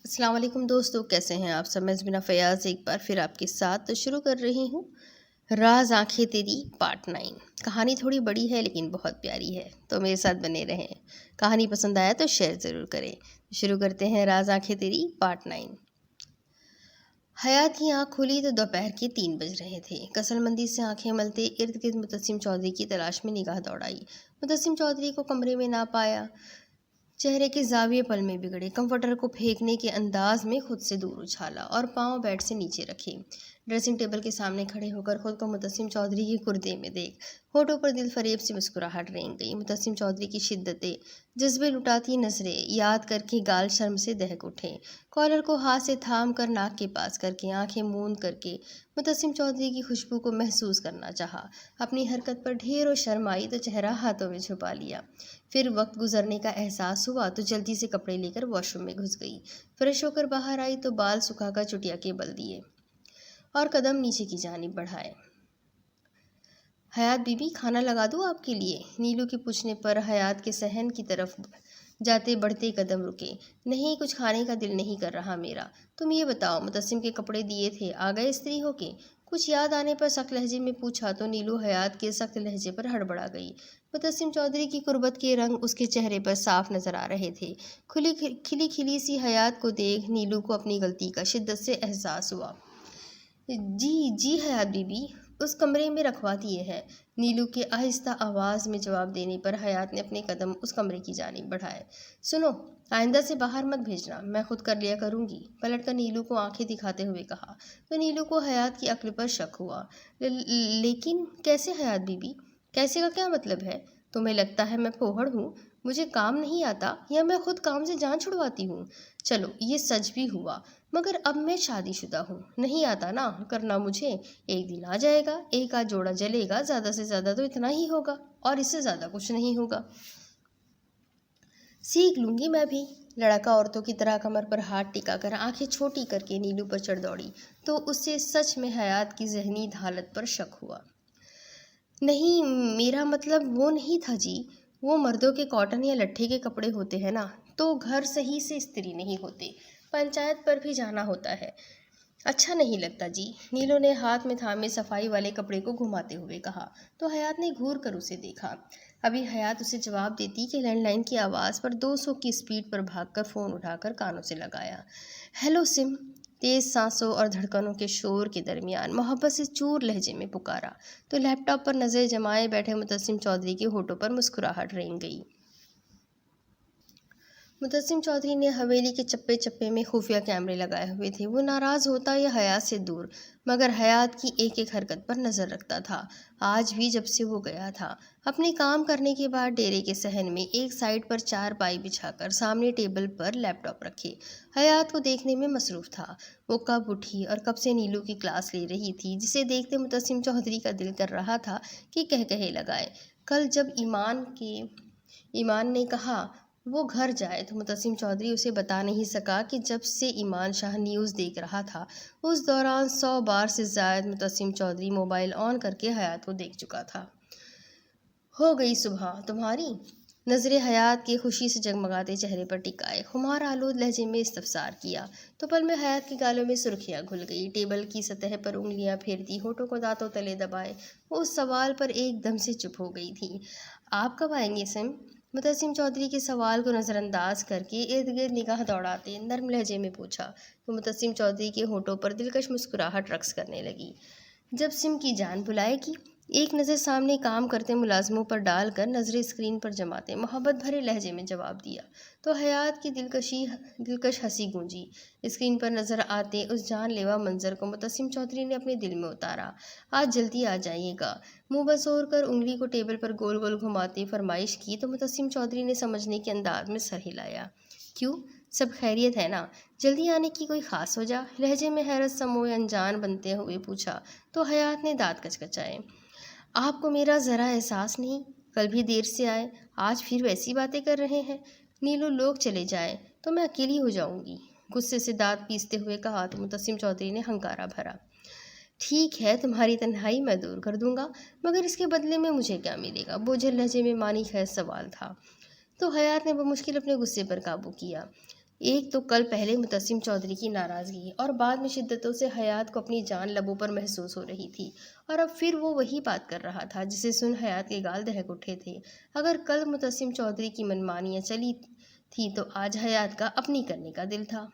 السلام علیکم دوستو، کیسے ہیں آپ سب؟ میں زبینہ فیاض ایک بار پھر آپ کے ساتھ شروع کر رہی ہوں راز آنکھیں تیری پارٹ 9۔ کہانی تھوڑی بڑی ہے لیکن بہت پیاری ہے، تو میرے ساتھ بنے رہیں۔ کہانی پسند آیا تو شیئر ضرور کریں۔ شروع کرتے ہیں راز آنکھیں تیری پارٹ 9۔ حیات کی آنکھ کھلی تو دوپہر کے 3 بج رہے تھے۔ کسل مندی سے آنکھیں ملتے ارد گرد متسم چودھری کی تلاش میں نگاہ دوڑائی۔ متسم چودھری کو کمرے میں نہ پایا۔ چہرے کے زاویے پل میں بگڑے، کمفرٹر کو پھینکنے کے انداز میں خود سے دور اچھالا اور پاؤں بیڈ سے نیچے رکھے۔ ڈریسنگ ٹیبل کے سامنے کھڑے ہو کر خود کو متسم چودھری کے گردے میں دیکھ ہونٹوں پر دل فریب سے مسکراہٹ رینگ گئی۔ متسم چودھری کی شدتیں جذبے لٹاتی نظریں یاد کر کے گال شرم سے دہک اٹھے۔ کالر کو ہاتھ سے تھام کر ناک کے پاس کر کے آنکھیں موند کر کے متسم چودھری کی خوشبو کو محسوس کرنا چاہا۔ اپنی حرکت پر ڈھیر و شرم آئی تو چہرہ ہاتھوں میں چھپا لیا۔ پھر وقت گزرنے کا احساس ہوا تو جلدی سے کپڑے لے کر واش روم میں گھس گئی۔ فریش ہو کر باہر آئی تو بال سکھا کر چٹیا کے بل دیے اور قدم نیچے کی جانب بڑھائے۔ حیات بی بی، کھانا لگا دوں آپ کے لیے؟ نیلو کے پوچھنے پر حیات کے صحن کی طرف جاتے بڑھتے قدم رکے۔ نہیں، کچھ کھانے کا دل نہیں کر رہا میرا۔ تم یہ بتاؤ، متسم کے کپڑے دیے تھے، آ گئے استری ہو کے؟ کچھ یاد آنے پر سخت لہجے میں پوچھا تو نیلو حیات کے سخت لہجے پر ہڑبڑا گئی۔ متسم چودھری کی قربت کے رنگ اس کے چہرے پر صاف نظر آ رہے تھے۔ کھلی کھلی سی حیات کو دیکھ نیلو کو اپنی غلطی کا شدت سے احساس ہوا۔ جی حیات بی بی، اس کمرے میں رکھوا دیے ہیں۔ نیلو کے آہستہ آواز میں جواب دینے پر حیات نے اپنے قدم اس کمرے کی جانب بڑھائے۔ سنو، آئندہ سے باہر مت بھیجنا، میں خود کر لیا کروں گی، پلٹ کر نیلو کو آنکھیں دکھاتے ہوئے کہا تو نیلو کو حیات کی عقل پر شک ہوا۔ لیکن کیسے حیات بی بی؟ کیسے کا کیا مطلب ہے؟ تمہیں لگتا ہے میں پوہڑ ہوں، مجھے کام نہیں آتا، یا میں خود کام سے جان چھڑواتی ہوں؟ چلو یہ سچ بھی ہوا، مگر اب میں شادی شدہ ہوں، نہیں آتا نا کرنا مجھے۔ ایک دن آ جائے گا، ایک آدھ جوڑا جلے گا، زیادہ سے زیادہ تو اتنا ہی ہوگا، اور اس سے زیادہ کچھ نہیں ہوگا۔ سیکھ لوں گی میں بھی۔ لڑکا عورتوں کی طرح کمر پر ہاتھ ٹکا کر آنکھیں چھوٹی کر کے نیلو پر چڑھ دوڑی تو اس سے سچ میں حیات کی ذہنی حالت پر شک ہوا۔ نہیں، میرا مطلب وہ نہیں تھا جی، وہ مردوں کے کاٹن یا لٹھے کے کپڑے ہوتے ہیں نا، تو گھر صحیح سے استری نہیں ہوتے، پنچایت پر بھی جانا ہوتا ہے۔ اچھا نہیں لگتا جی، نیلو نے ہاتھ میں تھامے صفائی والے کپڑے کو گھماتے ہوئے کہا تو حیات نے گھور کر اسے دیکھا۔ ابھی حیات اسے جواب دیتی کہ لینڈ لائن کی آواز پر 200 کی سپیڈ پر بھاگ کر فون اٹھا کر کانوں سے لگایا۔ ہیلو سم، تیز سانسوں اور دھڑکنوں کے شور کے درمیان محبت سے چور لہجے میں پکارا تو لیپ ٹاپ پر نظر جمائے بیٹھے متسم چودھری کے ہونٹوں پر مسکراہٹ رینگ گئی۔ متسم چودھری نے حویلی کے چپے چپے میں خفیہ کیمرے لگائے ہوئے تھے۔ وہ ناراض ہوتا یا حیات سے دور، مگر حیات کی ایک ایک حرکت پر نظر رکھتا تھا۔ آج بھی جب سے وہ گیا تھا، اپنے کام کرنے کے بعد ڈیرے کے صحن میں ایک سائیڈ پر چارپائی بچھا کر سامنے ٹیبل پر لیپ ٹاپ رکھے حیات کو دیکھنے میں مصروف تھا۔ وہ کب اٹھی اور کب سے نیلو کی کلاس لے رہی تھی، جسے دیکھتے متسم چودھری کا دل کر رہا تھا کہ کہے لگائے۔ کل جب ایمان نے کہا وہ گھر جائے تو متسم چودھری اسے بتا نہیں سکا کہ جب سے ایمان شاہ نیوز دیکھ رہا تھا اس دوران 100 بار سے زائد متسم چودھری موبائل آن کر کے حیات کو دیکھ چکا تھا۔ ہو گئی صبح تمہاری؟ نظریں حیات کے خوشی سے جگمگاتے چہرے پر ٹکائے خمار آلود لہجے میں استفسار کیا تو پل میں حیات کے گالوں میں سرخیاں گھل گئی۔ ٹیبل کی سطح پر انگلیاں پھیرتی ہونٹوں کو دانتوں تلے دبائے وہ اس سوال پر ایک دم سے چپ ہو گئی تھی۔ آپ کب آئیں گے سم؟ متسم چودھری کے سوال کو نظر انداز کر کے ارد گرد نگاہ دوڑاتے نرم لہجے میں پوچھا تو متسم چودھری کے ہونٹوں پر دلکش مسکراہٹ رقص کرنے لگی۔ جب سم کی جان بلائے گی۔ ایک نظر سامنے کام کرتے ملازموں پر ڈال کر نظریں اسکرین پر جماتے محبت بھرے لہجے میں جواب دیا تو حیات کی دلکش ہنسی گونجی۔ اسکرین پر نظر آتے اس جان لیوا منظر کو متسم چودھری نے اپنے دل میں اتارا۔ آج جلدی آ جائیے گا، منہ بزور کر انگلی کو ٹیبل پر گول گول گھماتے فرمائش کی تو متسم چودھری نے سمجھنے کے انداز میں سر ہلایا۔ کیوں، سب خیریت ہے نا؟ جلدی آنے کی کوئی خاص وجہ؟ لہجے میں حیرت سموئے انجان بنتے ہوئے پوچھا تو حیات نے دانت کچکچائے۔ آپ کو میرا ذرا احساس نہیں؟ کل بھی دیر سے آئے، آج پھر ویسی باتیں کر رہے ہیں۔ نیلو لوگ چلے جائیں تو میں اکیلی ہو جاؤں گی، غصے سے دانت پیستے ہوئے کہا تو متسم چودھری نے ہنکارا بھرا۔ ٹھیک ہے، تمہاری تنہائی میں دور کر دوں گا، مگر اس کے بدلے میں مجھے کیا ملے گا؟ بوجھل لہجے میں معنی خیز سوال تھا تو حیات نے بمشکل اپنے غصے پر قابو کیا۔ ایک تو کل پہلے متسم چودھری کی ناراضگی اور بعد میں شدتوں سے حیات کو اپنی جان لبوں پر محسوس ہو رہی تھی، اور اب پھر وہ وہی بات کر رہا تھا جسے سن حیات کے گال دہک اٹھے تھے۔ اگر کل متسم چودھری کی منمانیاں چلی تھی تو آج حیات کا اپنی کرنے کا دل تھا۔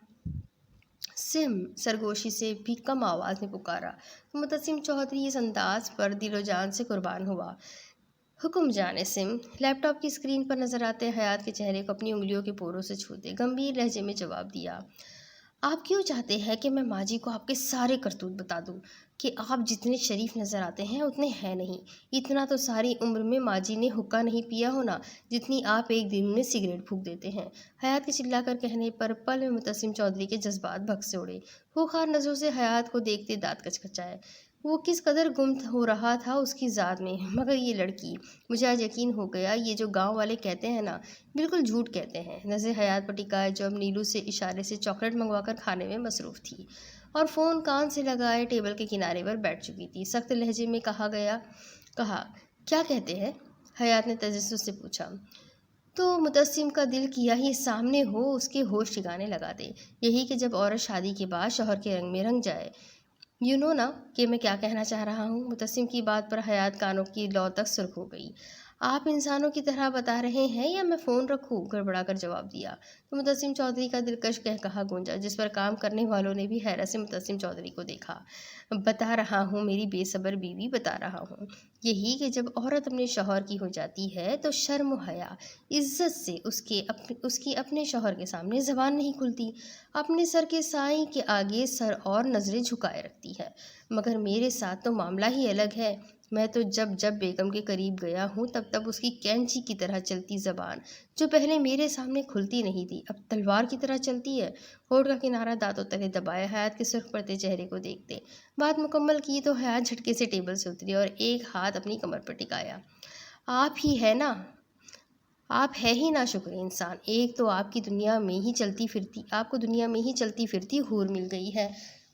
سم سرگوشی سے بھی کم آواز میں پکارا تو متسم چودھری اس انداز پر دل و جان سے قربان ہوا۔ حکم جانے سم، لیپ ٹاپ کی اسکرین پر نظر آتے حیات کے چہرے کو اپنی انگلیوں کے پوروں سے چھوتے گمبھیر لہجے میں جواب دیا، آپ کیوں چاہتے ہیں کہ میں ماجی کو آپ کے سارے کرتوت بتا دوں کہ آپ جتنے شریف نظر آتے ہیں اتنے ہیں نہیں؟ اتنا تو ساری عمر میں ماجی نے حقہ نہیں پیا ہونا جتنی آپ ایک دن میں سگریٹ پھونک دیتے ہیں۔ حیات کے چلا کر کہنے پر پل میں متسم چودھری کے جذبات بھگ سے اڑے۔ خوخار نظروں سے حیات کو دیکھتے دانت کچکچائے۔ وہ کس قدر گم ہو رہا تھا اس کی ذات میں، مگر یہ لڑکی، مجھے آج یقین ہو گیا یہ جو گاؤں والے کہتے ہیں نا، بالکل جھوٹ کہتے ہیں۔ نظر حیات پر ٹکائے جو اب نیلو سے اشارے سے چاکلیٹ منگوا کر کھانے میں مصروف تھی اور فون کان سے لگائے ٹیبل کے کنارے پر بیٹھ چکی تھی، سخت لہجے میں کہا کیا کہتے ہیں؟ حیات نے تجسس سے پوچھا۔ تو متسم کا دل کیا ہی سامنے ہو اس کے ہوش ٹھکانے لگا دے، یہی کہ جب عورت شادی کے بعد شوہر کے رنگ میں رنگ جائے۔ یو نو نا کہ میں کیا کہنا چاہ رہا ہوں؟ متسم کی بات پر حیات کانوں کی لو تک سرخ ہو گئی۔ آپ انسانوں کی طرح بتا رہے ہیں یا میں فون رکھوں؟ گڑبڑا کر جواب دیا تو متسم چودھری کا دلکش قہقہا گونجا، جس پر کام کرنے والوں نے بھی حیرت سے متسم چودھری کو دیکھا۔ بتا رہا ہوں میری بے صبر بیوی، بتا رہا ہوں یہی کہ جب عورت اپنے شوہر کی ہو جاتی ہے تو شرم و حیا عزت سے اس کی اپنے شوہر کے سامنے زبان نہیں کھلتی، اپنے سر کے سائیں کے آگے سر اور نظریں جھکائے رکھتی ہے۔ مگر میرے ساتھ تو معاملہ ہی الگ ہے۔ میں تو جب بیگم کے قریب گیا ہوں تب اس کی کینچی کی طرح چلتی زبان جو پہلے میرے سامنے کھلتی نہیں تھی اب تلوار کی طرح چلتی ہے۔ ہونٹ کا کنارہ دانتوں تلے دبائے حیات کے سرخ پڑتے چہرے کو دیکھتے بات مکمل کی تو حیات جھٹکے سے ٹیبل سے اتری اور ایک ہاتھ اپنی کمر پر ٹکایا۔ آپ ہے ہی نا شکر انسان، ایک تو آپ کو دنیا میں ہی چلتی پھرتی حور مل گئی ہے،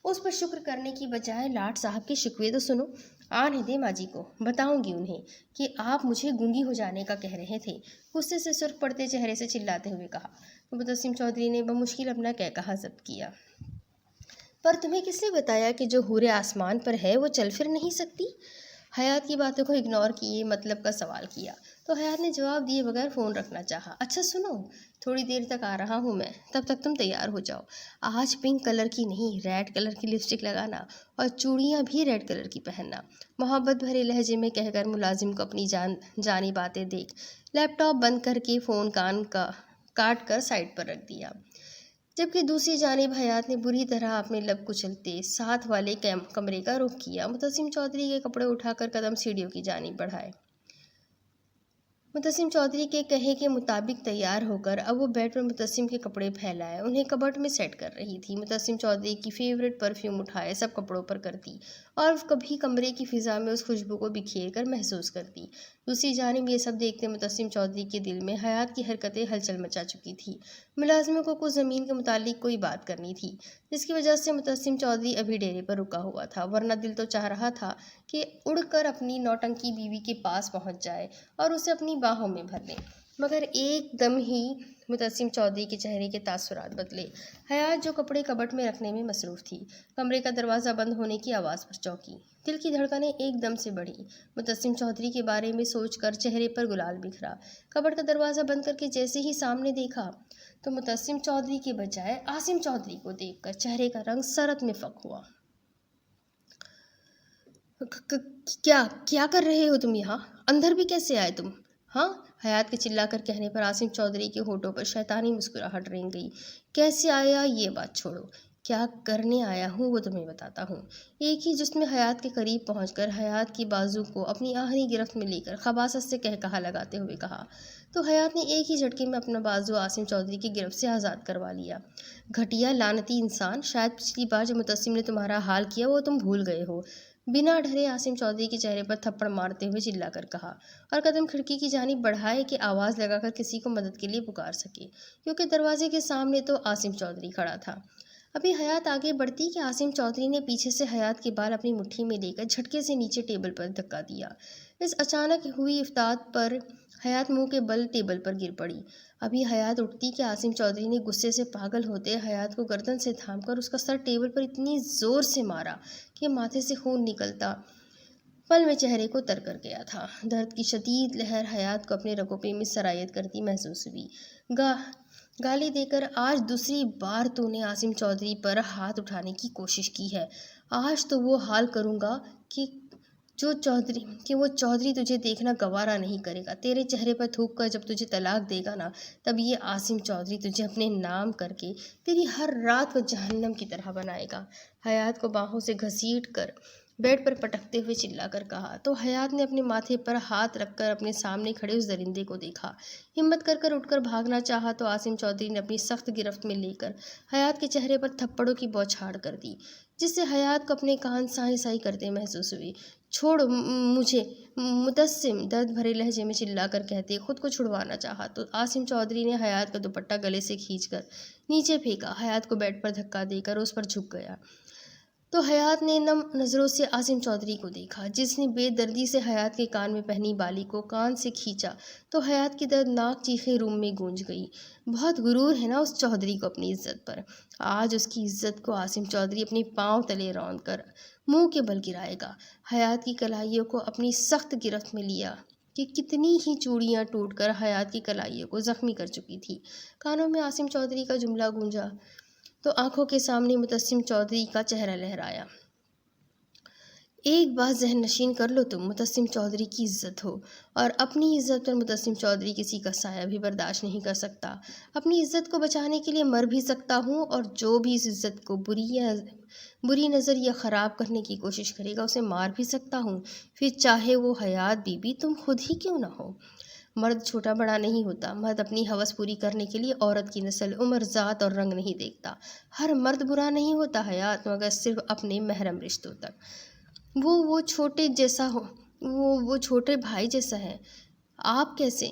اس پر شکر کرنے کی بجائے لاٹ صاحب کے شکوے تو سنو۔ آنے دے ماجی کو، بتاؤں گی انہیں کہ آپ مجھے گونگی ہو جانے کا کہہ رہے تھے، غصے سے سرخ پڑتے چہرے سے چلاتے ہوئے کہا۔ متسم چودھری نے بمشکل اپنا قہقہا ضبط کیا۔ پر تمہیں کس نے بتایا کہ جو حور آسمان پر ہے وہ چل پھر نہیں سکتی؟ حیات کی باتوں کو اگنور کیے مطلب کا سوال کیا تو حیات نے جواب دیے بغیر فون رکھنا چاہا۔ اچھا سنو، تھوڑی دیر تک آ رہا ہوں میں، تب تک تم تیار ہو جاؤ۔ آج پنک کلر کی نہیں ریڈ کلر کی لپسٹک لگانا اور چوڑیاں بھی ریڈ کلر کی پہننا، محبت بھرے لہجے میں کہہ کر ملازم کو اپنی جانی باتیں دیکھ لیپ ٹاپ بند کر کے فون کان کا کاٹ کر سائڈ پر رکھ دیا، جبکہ دوسری جانب حیات نے بری طرح اپنے لب کچلتے ساتھ والے کمرے کا رخ کیا۔ متسم چودھری کے کپڑے اٹھا کر قدم سیڑھیوں کی جانب بڑھائے۔ متسم چودھری کے کہے کے مطابق تیار ہو کر اب وہ بیڈ پر متسم کے کپڑے پھیلائے انہیں کبٹ میں سیٹ کر رہی تھی۔ متسم چودھری کی فیورٹ پرفیوم اٹھائے سب کپڑوں پر کرتی اور کبھی کمرے کی فضا میں اس خوشبو کو بکھیر کر محسوس کرتی۔ دوسری جانب یہ سب دیکھتے متسم چودھری کے دل میں حیات کی حرکتیں ہلچل مچا چکی تھی۔ ملازموں کو کچھ زمین کے متعلق کوئی بات کرنی تھی جس کی وجہ سے متسم چودھری ابھی ڈیرے پر رکا ہوا تھا، ورنہ دل تو چاہ رہا تھا کہ اڑ کر اپنی نوٹنکی بیوی کے پاس پہنچ جائے اور اسے اپنی باہوں میں بھر لے۔ مگر ایک دم ہی متسم چودھری کے چہرے کے تاثرات بدلے۔ حیات جو کپڑے کبٹ میں رکھنے میں مصروف تھی، کمرے کا دروازہ بند ہونے کی آواز پر چونکی، دل کی دھڑکنیں ایک دم سے بڑھی۔ متسم چودھری کے بارے میں سوچ کر چہرے پر گلال بکھرا۔ کبٹ کا دروازہ بند کر کے جیسے ہی سامنے دیکھا تو متسم چودھری کے بجائے عاصم چودھری کو دیکھ کر چہرے کا رنگ سرت میں فک ہوا۔ کیا کر رہے ہو تم یہاں؟ اندر بھی کیسے آئے تم؟ ہاں؟ حیات کے چلا کر کہنے پر عاصم چودھری کے ہونٹوں پر شیطانی مسکراہٹ رنگ گئی۔ کیسے آیا یہ بات چھوڑو، کیا کرنے آیا ہوں وہ تمہیں بتاتا ہوں۔ ایک ہی جسم حیات کے قریب پہنچ کر حیات کی بازو کو اپنی آہنی گرفت میں لے کر خباثت سے قہقہا لگاتے ہوئے کہا تو حیات نے ایک ہی جھٹکے میں اپنا بازو عاصم چودھری کی گرفت سے آزاد کروا لیا۔ گھٹیا لعنتی انسان، شاید پچھلی بار جب متسم نے تمہارا حال کیا وہ تم بھول گئے ہو، بنا ڈرے عاصم چودھری کے چہرے پر تھپڑ مارتے ہوئے چلا کر کہا اور قدم کھڑکی کی جانب بڑھائے کہ آواز لگا کر کسی کو مدد کے لیے پکار سکے، کیونکہ دروازے کے سامنے تو عاصم چودھری کھڑا تھا۔ ابھی حیات آگے بڑھتی کہ عاصم چودھری نے پیچھے سے حیات کے بال اپنی مٹھی میں لے کر جھٹکے سے نیچے ٹیبل پر دھکا دیا۔ اس اچانک ہوئی افتاد پر حیات منہ کے بل ٹیبل پر گر پڑی۔ ابھی حیات اٹھتی کہ عاصم چودھری نے غصے سے پاگل ہوتے حیات کو گردن سے تھام کر اس کا سر ٹیبل پر اتنی زور سے مارا کہ ماتھے سے خون نکلتا پل میں چہرے کو تر کر گیا تھا۔ درد کی شدید لہر حیات کو اپنے رگوں پہ سرایت کرتی محسوس ہوئی۔ گالی دے کر آج دوسری بار تو نے عاصم چودھری پر ہاتھ اٹھانے کی کوشش کی ہے۔ آج تو وہ حال کروں گا کہ وہ چودھری تجھے دیکھنا گوارا نہیں کرے گا۔ تیرے چہرے پر تھوک کر جب تجھے طلاق دے گا نا، تب یہ عاصم چودھری تجھے اپنے نام کر کے تیری ہر رات کو جہنم کی طرح بنائے گا۔ حیات کو باہوں سے گھسیٹ کر بیڈ پر پٹکتے ہوئے چلا کر کہا تو حیات نے اپنے ماتھے پر ہاتھ رکھ کر اپنے سامنے کھڑے اس درندے کو دیکھا۔ ہمت کر اٹھ کر بھاگنا چاہا تو عاصم چودھری نے اپنی سخت گرفت میں لے کر حیات کے چہرے پر تھپڑوں کی بوچھاڑ کر دی، جس سے حیات کو اپنے کان سائی سائی کرتے محسوس ہوئے۔ چھوڑ مجھے، متسم درد بھرے لہجے میں چلا کر کہتے خود کو چھڑوانا چاہا تو عاصم چودھری نے حیات کا دوپٹہ گلے سے کھینچ کر نیچے پھینکا۔ حیات کو بیڈ پر دھکا دے کر اس پر جھک گیا تو حیات نے نم نظروں سے عاصم چودھری کو دیکھا، جس نے بے دردی سے حیات کے کان میں پہنی بالی کو کان سے کھینچا تو حیات کی دردناک چیخیں روم میں گونج گئی۔ بہت غرور ہے نا اس چودھری کو اپنی عزت پر۔ آج اس کی عزت کو عاصم چودھری اپنے پاؤں تلے روند کر منہ کے بل گرائے گا۔ حیات کی کلائیوں کو اپنی سخت گرفت میں لیا کہ کتنی ہی چوڑیاں ٹوٹ کر حیات کی کلائیوں کو زخمی کر چکی تھی۔ کانوں میں عاصم چودھری کا جملہ گونجا تو آنکھوں کے سامنے متسم چودھری کا چہرہ لہرایا۔ ایک بات ذہن نشین کر لو، تم متسم چودھری کی عزت ہو اور اپنی عزت پر متسم چودھری کسی کا سایہ بھی برداشت نہیں کر سکتا۔ اپنی عزت کو بچانے کے لیے مر بھی سکتا ہوں، اور جو بھی اس عزت کو بری نظر یا خراب کرنے کی کوشش کرے گا اسے مار بھی سکتا ہوں، پھر چاہے وہ حیات بی بی تم خود ہی کیوں نہ ہو۔ مرد چھوٹا بڑا نہیں ہوتا، مرد اپنی ہوس پوری کرنے کے لیے عورت کی نسل، عمر، ذات اور رنگ نہیں دیکھتا۔ ہر مرد برا نہیں ہوتا حیات، مگر صرف اپنے محرم رشتوں تک۔ وہ چھوٹے بھائی جیسا ہے۔ آپ کیسے؟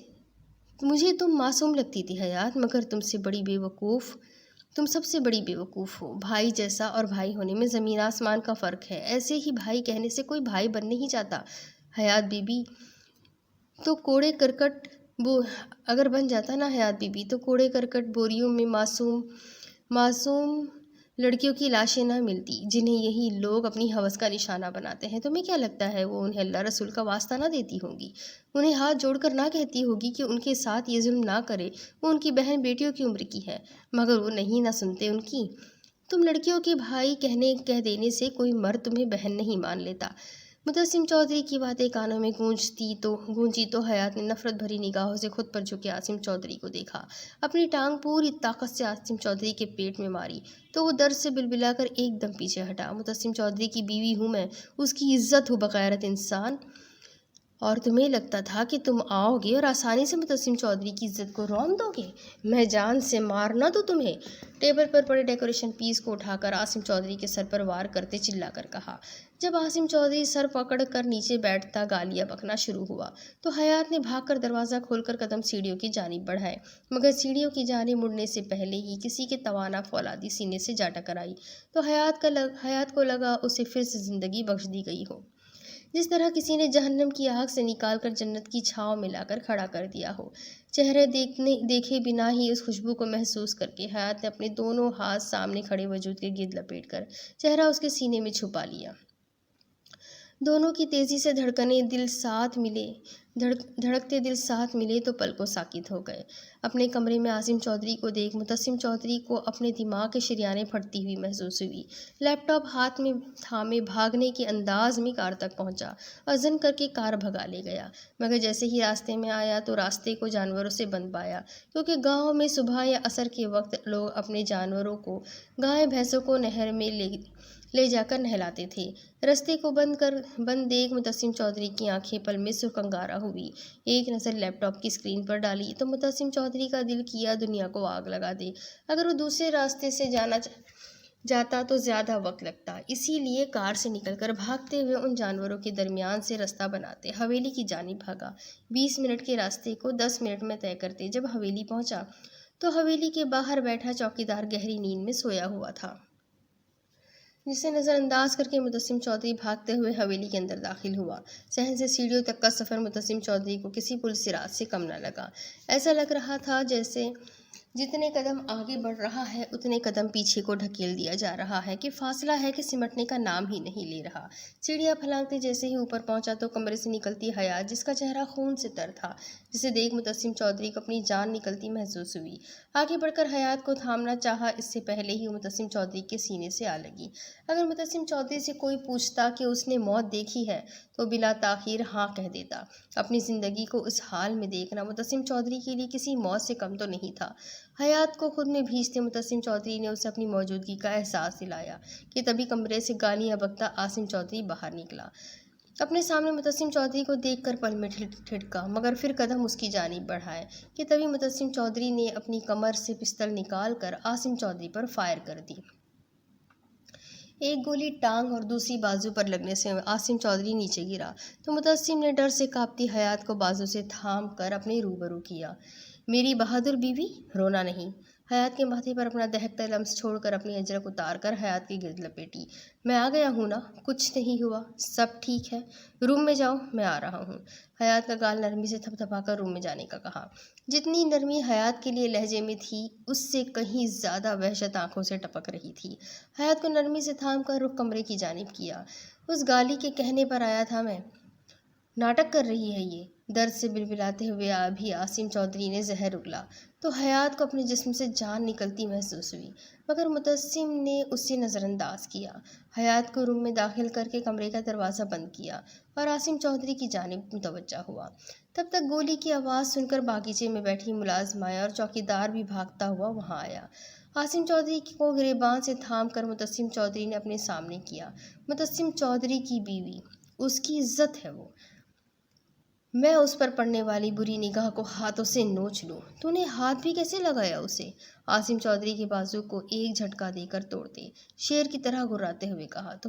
مجھے تم معصوم لگتی تھی حیات، مگر تم سب سے بڑی بے وقوف ہو۔ بھائی جیسا اور بھائی ہونے میں زمین آسمان کا فرق ہے۔ ایسے ہی بھائی کہنے سے کوئی بھائی بن نہیں جاتا حیات بی بی، تو کوڑے کرکٹ اگر بن جاتا نا حیات بی بی، تو کوڑے کرکٹ بوریوں میں معصوم لڑکیوں کی لاشیں نہ ملتی، جنہیں یہی لوگ اپنی ہوس کا نشانہ بناتے ہیں۔ تمہیں کیا لگتا ہے وہ انہیں اللہ رسول کا واسطہ نہ دیتی ہوں گی؟ انہیں ہاتھ جوڑ کر نہ کہتی ہوگی کہ ان کے ساتھ یہ ظلم نہ کرے؟ وہ ان کی بہن بیٹیوں کی عمر کی ہے، مگر وہ نہیں نہ سنتے ان کی۔ تم لڑکیوں کے بھائی کہہ دینے سے کوئی مرد تمہیں بہن نہیں مان لیتا۔ متسم چودھری کی باتیں کانوں میں گونجی تو حیات نے نفرت بھری نگاہوں سے خود پر جھکے عاصم چودھری کو دیکھا۔ اپنی ٹانگ پوری طاقت سے عاصم چودھری کے پیٹ میں ماری تو وہ درد سے بلبلا کر ایک دم پیچھے ہٹا۔ متسم چودھری کی بیوی ہوں میں، اس کی عزت ہوں بغیرت انسان، اور تمہیں لگتا تھا کہ تم آؤ گے اور آسانی سے متسم چودھری کی عزت کو رون دو گے؟ میں جان سے مار نہ دوں تمہیں؟ ٹیبل پر پڑے ڈیکوریشن پیس کو اٹھا کر عاصم چودھری کے سر پر وار کرتے چلا کر کہا۔ جب عاصم چودھری سر پکڑ کر نیچے بیٹھتا گالیاں بکنا شروع ہوا تو حیات نے بھاگ کر دروازہ کھول کر قدم سیڑھیوں کی جانب بڑھائے، مگر سیڑھیوں کی جانب مڑنے سے پہلے ہی کسی کے توانا فولادی سینے سے جا ٹکر آئی تو حیات کو لگا اسے پھر سے زندگی بخش دی گئی ہو، جس طرح کسی نے جہنم کی آگ سے نکال کر جنت کی چھاؤں میں لا کر کھڑا کر دیا ہو۔ چہرے دیکھے بنا ہی اس خوشبو کو محسوس کر کے حیات نے اپنے دونوں ہاتھ سامنے کھڑے وجود کے گرد لپیٹ کر چہرہ اس کے سینے میں چھپا لیا۔ دونوں کی تیزی سے دھڑکتے دل ساتھ ملے تو پلکوں ساکت ہو گئے۔ اپنے کمرے میں عاصم چودھری کو دیکھ متسم چودھری کو اپنے دماغ کے شریانیں پھٹتی ہوئی محسوس ہوئی۔ لیپ ٹاپ ہاتھ میں تھامے بھاگنے کے انداز میں کار تک پہنچا اور زن کر کے کار بھگا لے گیا، مگر جیسے ہی راستے میں آیا تو راستے کو جانوروں سے بند پایا، کیونکہ گاؤں میں صبح یا عصر کے وقت لوگ اپنے جانوروں کو، گائے بھینسوں کو نہر میں لے جا کر نہلاتے تھے۔ رستے کو بند دیکھ متسم چودھری کی آنکھیں پل میں سرخ انگارہ ہوئی۔ ایک نظر لیپ ٹاپ کی اسکرین پر ڈالی تو متسم چودھری کا دل کیا دنیا کو آگ لگا دے۔ اگر وہ دوسرے راستے سے جاتا تو زیادہ وقت لگتا، اسی لیے کار سے نکل کر بھاگتے ہوئے ان جانوروں کے درمیان سے رستہ بناتے حویلی کی جانب بھاگا۔ 20 منٹ کے راستے کو 10 منٹ میں طے کرتے جب حویلی پہنچا تو حویلی کے باہر بیٹھا چوکیدار گہری نیند میں سویا ہوا تھا۔ جسے نظر انداز کر کے متسم چودھری بھاگتے ہوئے حویلی کے اندر داخل ہوا۔ صحن سے سیڑھیوں تک کا سفر متسم چودھری کو کسی پل صراط سے کم نہ لگا۔ ایسا لگ رہا تھا جیسے جتنے قدم آگے بڑھ رہا ہے اتنے قدم پیچھے کو ڈھکیل دیا جا رہا ہے کہ فاصلہ ہے کہ سمٹنے کا نام ہی نہیں لے رہا۔ سیڑھیاں پھلانگتے جیسے ہی اوپر پہنچا تو کمرے سے نکلتی حیات، جس کا چہرہ خون سے تر تھا، جسے دیکھ متسم چودھری کو اپنی جان نکلتی محسوس ہوئی۔ آگے بڑھ کر حیات کو تھامنا چاہا، اس سے پہلے ہی متسم چودھری کے سینے سے آ لگی۔ اگر متسم چودھری سے کوئی پوچھتا کہ اس نے موت دیکھی ہے تو بلا تاخیر ہاں کہہ دیتا۔ اپنی زندگی کو اس حال میں دیکھنا متسم چودھری کے لیے کسی موت سے کم تو نہیں تھا۔ حیات کو خود میں بھیجتے متسم چودھری نے اسے اپنی موجودگی کا احساس دلایا کہ تبھی کمرے سے گالیاں بکتا عاصم چودھری باہر نکلا۔ اپنے سامنے متسم چودھری کو دیکھ کر پل میں ٹھٹکا، مگر پھر قدم اس کی جانب بڑھائے کہ تبھی متسم چودھری نے اپنی کمر سے پستل نکال کر عاصم چودھری پر فائر کر دی۔ ایک گولی ٹانگ اور دوسری بازو پر لگنے سے عاصم چودھری نیچے گرا تو متسم نے ڈر سے کانپتی حیات کو بازو سے تھام کر اپنے روبرو کیا۔ میری بہادر بیوی، رونا نہیں۔ حیات کے ماتھے پر اپنا دہکتا لمس چھوڑ کر اپنی اجرک اتار کر حیات کے گرد لپیٹی۔ میں آ گیا ہوں نا، کچھ نہیں ہوا، سب ٹھیک ہے، روم میں جاؤ، میں آ رہا ہوں۔ حیات کا گال نرمی سے تھپ تھپا کر روم میں جانے کا کہا۔ جتنی نرمی حیات کے لیے لہجے میں تھی اس سے کہیں زیادہ وحشت آنکھوں سے ٹپک رہی تھی۔ حیات کو نرمی سے تھام کر رخ کمرے کی جانب کیا۔ اس گالی کے کہنے پر آیا تھا میں، ناٹک کر رہی ہے یہ۔ درد سے بلبلاتے ہوئے بھی عاصم چودھری نے زہر اگلا تو حیات کو اپنے جسم سے جان نکلتی محسوس ہوئی، مگر متسم نے اسے نظر انداز کیا۔ حیات کو روم میں داخل کر کے کمرے کا دروازہ بند کیا اور عاصم چودھری کی جانب متوجہ ہوا۔ تب تک گولی کی آواز سن کر باغیچے میں بیٹھی ملازمائیں اور چوکیدار بھی بھاگتا ہوا وہاں آیا۔ عاصم چودھری کو گریباں سے تھام کر متسم چودھری نے اپنے سامنے کیا۔ متسم چودھری کی بیوی، اس کی عزت ہے وہ۔ میں اس پر پڑنے والی بری نگاہ کو ہاتھوں سے نوچ لوں۔ تو نے ہاتھ بھی کیسے لگایا اسے؟ عاصم چودھری کے بازو کو ایک جھٹکا دے کر توڑتے شیر کی طرح گھراتے ہوئے کہا تو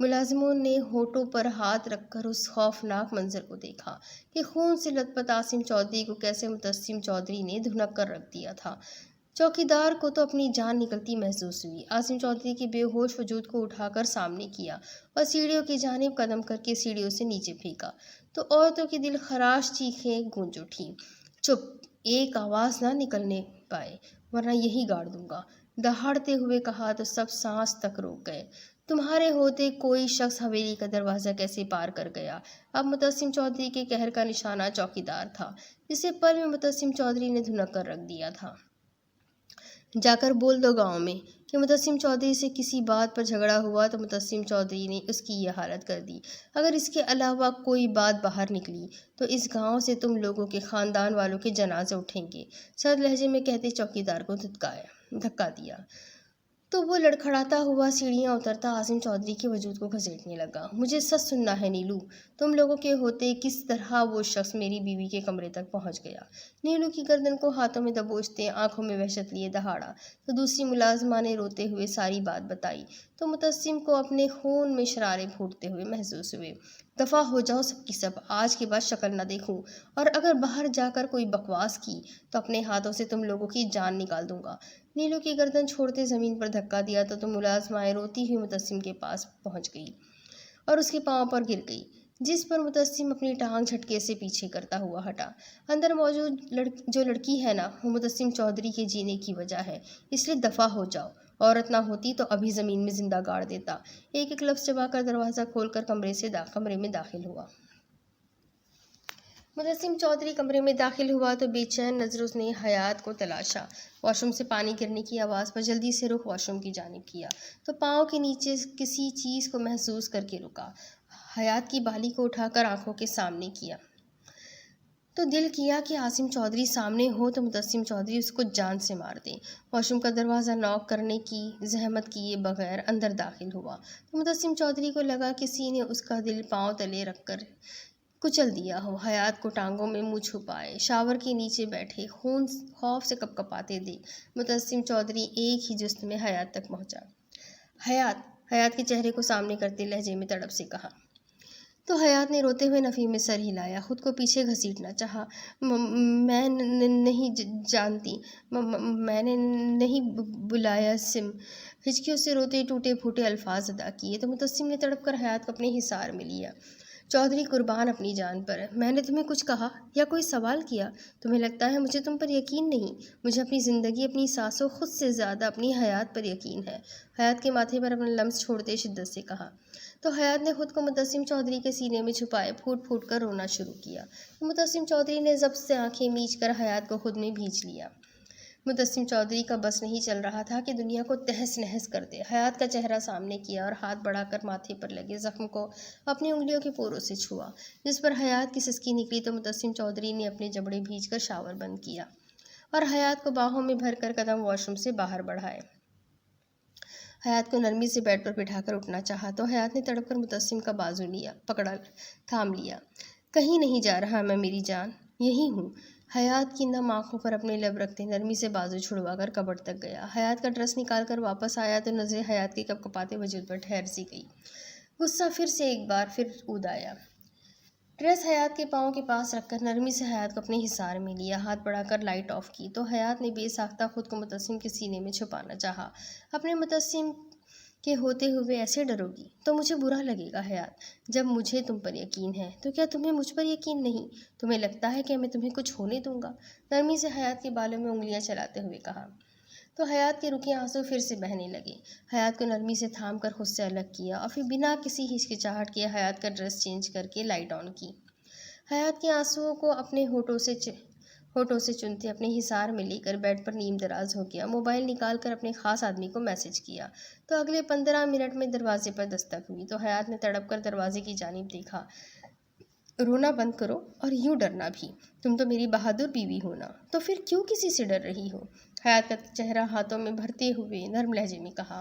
ملازموں نے ہونٹوں پر ہاتھ رکھ کر اس خوفناک منظر کو دیکھا کہ خون سے لت پت عاصم چودھری کو کیسے متسم چودھری نے دھنک کر رکھ دیا تھا۔ چوکیدار کو تو اپنی جان نکلتی محسوس ہوئی۔ عاصم چودھری کے بے ہوش وجود کو اٹھا کر سامنے کیا اور سیڑھیوں کی جانب قدم کر کے سیڑھیوں سے نیچے پھینکا تو عورتوں کی دل خراش چیخیں گونج اٹھیں۔ چپ، ایک آواز نہ نکلنے پائے ورنہ یہی گاڑ دوں گا، دہاڑتے ہوئے کہا تو سب سانس تک روک گئے۔ تمہارے ہوتے کوئی شخص حویلی کا دروازہ کیسے پار کر گیا؟ اب متسم چودھری کے قہر کا نشانہ چوکیدار تھا، جسے پل میں متسم چودھری نے دھنک کر رکھ دیا تھا۔ جا کر بول دو گاؤں میں کہ متسم چودھری سے کسی بات پر جھگڑا ہوا تو متسم چودھری نے اس کی یہ حالت کر دی۔ اگر اس کے علاوہ کوئی بات باہر نکلی تو اس گاؤں سے تم لوگوں کے خاندان والوں کے جنازے اٹھیں گے، سرد لہجے میں کہتے چوکیدار کو دھکا دیا تو وہ لڑکھڑاتا ہوا سیڑھیاں اترتا عاصم چودھری کے وجود کو گھسیٹنے لگا۔ مجھے سچ سننا ہے نیلو، تم لوگوں کے ہوتے کس طرح وہ شخص میری بیوی کے کمرے تک پہنچ گیا؟ نیلو کی گردن کو ہاتھوں میں دبوچتے آنکھوں میں وحشت لیے دہاڑا تو دوسری ملازمہ نے روتے ہوئے ساری بات بتائی تو متسم کو اپنے خون میں شرارے پھوٹتے ہوئے محسوس ہوئے۔ دفع ہو جاؤ سب کی سب، آج کے بعد شکل نہ دیکھوں، اور اگر باہر جا کر کوئی بکواس کی تو اپنے ہاتھوں سے تم لوگوں کی جان نکال دوں گا۔ نیلو کی گردن چھوڑتے زمین پر دھکا دیا تو ملازمائیں روتی ہوئی متسم کے پاس پہنچ گئی اور اس کے پاؤں پر گر گئی، جس پر متسم اپنی ٹانگ جھٹکے سے پیچھے کرتا ہوا ہٹا۔ اندر موجود جو لڑکی ہے نا، وہ متسم چودھری کے جینے کی وجہ ہے، اس لیے دفع ہو جاؤ۔ عورت نہ ہوتی تو ابھی زمین میں زندہ گاڑ دیتا۔ ایک ایک لفظ چبا کر دروازہ کھول کر کمرے میں داخل ہوا۔ متسم چودھری کمرے میں داخل ہوا تو بے چین نظر اس نے حیات کو تلاشا۔ واش روم سے پانی گرنے کی آواز پر جلدی سے رخ واش روم کی جانب کیا تو پاؤں کے نیچے کسی چیز کو محسوس کر کے رکا۔ حیات کی بالی کو اٹھا کر آنکھوں کے سامنے کیا تو دل کیا کہ عاصم چودھری سامنے ہو تو متسم چودھری اس کو جان سے مار دے۔ واش روم کا دروازہ نوک کرنے کی زحمت کیے بغیر اندر داخل ہوا تو متسم چودھری کو لگا کسی نے اس کا دل پاؤں تلے رکھ کر کچل دیا ہو۔ حیات کو ٹانگوں میں منہ چھپائے شاور کے نیچے بیٹھے خوف سے کپکپاتے دیکھ متسم چودھری ایک ہی جست میں حیات تک پہنچا۔ حیات کے چہرے کو سامنے کرتے لہجے میں تڑپ سے کہا، تو حیات نے روتے ہوئے نفی میں سر ہلایا، خود کو پیچھے گھسیٹنا چاہا۔ میں نہیں جانتی، میں نے نہیں بلایا سم، ہچکیوں سے روتے ٹوٹے پھوٹے الفاظ ادا کیے۔ تو متسم نے تڑپ کر حیات کو اپنے حصار میں لیا۔ چودھری قربان اپنی جان پر، میں نے تمہیں کچھ کہا یا کوئی سوال کیا؟ تمہیں لگتا ہے مجھے تم پر یقین نہیں؟ مجھے اپنی زندگی، اپنی سانسوں، خود سے زیادہ اپنی حیات پر یقین ہے، حیات کے ماتھے پر اپنا لمس چھوڑتے شدت سے کہا۔ تو حیات نے خود کو متسم چودھری کے سینے میں چھپائے پھوٹ پھوٹ کر رونا شروع کیا۔ متسم چودھری نے ضبط سے آنکھیں میچ کر حیات کو خود میں بھینچ لیا۔ متسم چودھری کا بس نہیں چل رہا تھا کہ دنیا کو تہس نہس کر دے۔ حیات کا چہرہ سامنے کیا اور ہاتھ بڑھا کر ماتھے پر لگے زخم کو اپنی انگلیوں کے پوروں سے چھوا، جس پر حیات کی سسکی نکلی۔ تو متسم چودھری نے اپنے جبڑے بھینچ کر شاور بند کیا اور حیات کو باہوں میں بھر کر قدم واش روم سے باہر بڑھائے۔ حیات کو نرمی سے بیڈ پر بٹھا کر اٹھنا چاہا تو حیات نے تڑپ کر متسم کا بازو پکڑا، تھام لیا۔ کہیں نہیں جا رہا میں میری جان، یہی ہوں۔ حیات کی نم آنکھوں پر اپنے لب رکھتے نرمی سے بازو چھڑوا کر کبٹ تک گیا۔ حیات کا ڈریس نکال کر واپس آیا تو نظریں حیات کے کپ کپاتے وجود پر ٹھہر سی گئی۔ غصہ پھر سے ایک بار پھر اود آیا۔ ڈریس حیات کے پاؤں کے پاس رکھ کر نرمی سے حیات کو اپنے حصار میں لیا، ہاتھ بڑھا کر لائٹ آف کی۔ تو حیات نے بے ساختہ خود کو متسم کے سینے میں چھپانا چاہا۔ اپنے متسم کے ہوتے ہوئے ایسے ڈرو گی تو مجھے برا لگے گا حیات۔ جب مجھے تم پر یقین ہے تو کیا تمہیں مجھ پر یقین نہیں؟ تمہیں لگتا ہے کہ میں تمہیں کچھ ہونے دوں گا؟ نرمی سے حیات کے بالوں میں انگلیاں چلاتے ہوئے کہا۔ تو حیات کے رکے آنسو پھر سے بہنے لگے۔ حیات کو نرمی سے تھام کر خود سے الگ کیا اور پھر بنا کسی ہچکچاہٹ کے حیات کا ڈریس چینج کر کے لائٹ آن کی۔ حیات کے آنسوؤں کو اپنے ہونٹوں سے چنتے اپنے حصار میں لے کر بیڈ پر نیم دراز ہو گیا۔ موبائل نکال کر اپنے خاص آدمی کو میسج کیا تو اگلے 15 منٹ میں دروازے پر دستک ہوئی۔ تو حیات نے تڑپ کر دروازے کی جانب دیکھا۔ رونا بند کرو اور یوں ڈرنا بھی، تم تو میری بہادر بیوی ہو نا، تو پھر کیوں کسی سے ڈر رہی ہو؟ حیات کا چہرہ ہاتھوں میں بھرتے ہوئے نرم لہجے میں کہا۔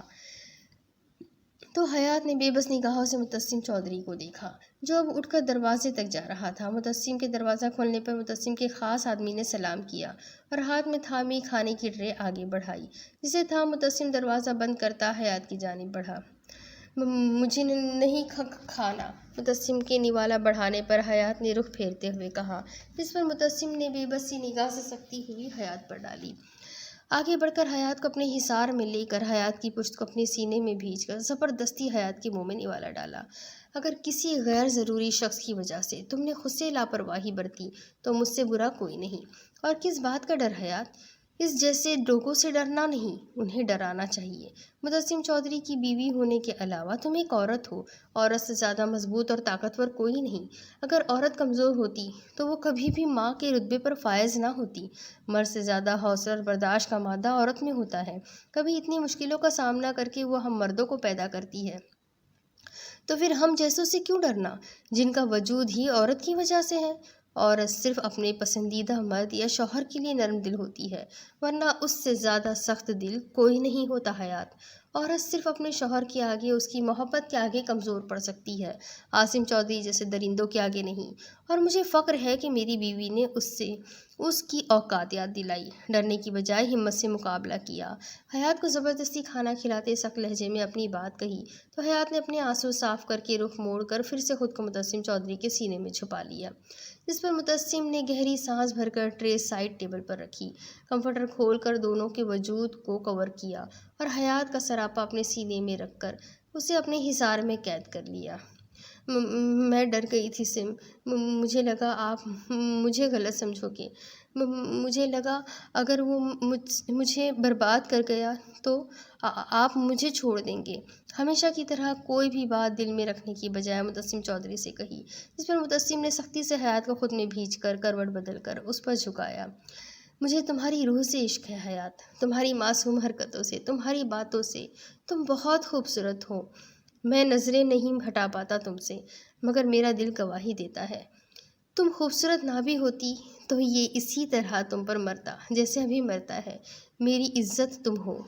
تو حیات نے بے بس نگاہوں سے متسم چودھری کو دیکھا جو اب اٹھ کر دروازے تک جا رہا تھا۔ متسم کے دروازہ کھولنے پر متسم کے خاص آدمی نے سلام کیا اور ہاتھ میں تھامی کھانے کی ٹرے آگے بڑھائی، جسے تھام متسم دروازہ بند کرتا حیات کی جانب بڑھا۔ مجھے نہیں کھانا، متسم کے نوالا بڑھانے پر حیات نے رخ پھیرتے ہوئے کہا، جس پر متسم نے بے بس سی نگاہ سے سکتی ہوئی حیات پر ڈالی۔ آگے بڑھ کر حیات کو اپنے حصار میں لے کر حیات کی پشت کو اپنے سینے میں بھینچ کر زبردستی حیات کے منہ میں نوالا ڈالا۔ اگر کسی غیر ضروری شخص کی وجہ سے تم نے خود سے لاپرواہی برتی تو مجھ سے برا کوئی نہیں۔ اور کس بات کا ڈر حیات؟ اس جیسے لوگوں سے ڈرنا نہیں، انہیں ڈرانا چاہیے۔ متسم چودھری کی بیوی ہونے کے علاوہ تم ایک عورت ہو، عورت سے زیادہ مضبوط اور طاقتور کوئی نہیں۔ اگر عورت کمزور ہوتی تو وہ کبھی بھی ماں کے رتبے پر فائز نہ ہوتی۔ مرد سے زیادہ حوصلہ اور برداشت کا مادہ عورت میں ہوتا ہے، کبھی اتنی مشکلوں کا سامنا کر کے وہ ہم مردوں کو پیدا کرتی ہے۔ تو پھر ہم جیسوں سے کیوں ڈرنا، جن کا وجود ہی عورت کی وجہ سے ہے؟ عورت صرف اپنے پسندیدہ مرد یا شوہر کے لیے نرم دل ہوتی ہے، ورنہ اس سے زیادہ سخت دل کوئی نہیں ہوتا حیات۔ عورت صرف اپنے شوہر کے آگے، اس کی محبت کے آگے کمزور پڑ سکتی ہے، عاصم چودھری جیسے درندوں کے آگے نہیں۔ اور مجھے فخر ہے کہ میری بیوی نے اس کی اوقات یاد دلائی، ڈرنے کی بجائے ہمت سے مقابلہ کیا۔ حیات کو زبردستی کھانا کھلاتے سخت لہجے میں اپنی بات کہی تو حیات نے اپنے آنسو صاف کر کے رخ موڑ کر پھر سے خود کو متسم چودھری کے سینے میں چھپا لیا، جس پر متسم نے گہری سانس بھر کر ٹرے سائڈ ٹیبل پر رکھی، کمفرٹر کھول کر دونوں کے وجود کو کور کیا اور حیات کا سراپا اپنے سینے میں رکھ کر اسے اپنے حصار میں قید کر لیا۔ میں ڈر گئی تھی سم، مجھے لگا آپ مجھے غلط سمجھو گے، مجھے لگا اگر وہ مجھے برباد کر گیا تو آپ مجھے چھوڑ دیں گے۔ ہمیشہ کی طرح کوئی بھی بات دل میں رکھنے کی بجائے متسم چودھری سے کہی، جس پر متسم نے سختی سے حیات کو خود میں بھینچ کر کروٹ بدل کر اس پر جھکایا۔ مجھے تمہاری روح سے عشق ہے حیات، تمہاری معصوم حرکتوں سے، تمہاری باتوں سے۔ تم بہت خوبصورت ہو، میں نظریں نہیں ہٹا پاتا تم سے، مگر میرا دل گواہی دیتا ہے۔ تم خوبصورت نہ بھی ہوتی تو یہ اسی طرح تم پر مرتا جیسے ابھی مرتا ہے۔ میری عزت تم ہو۔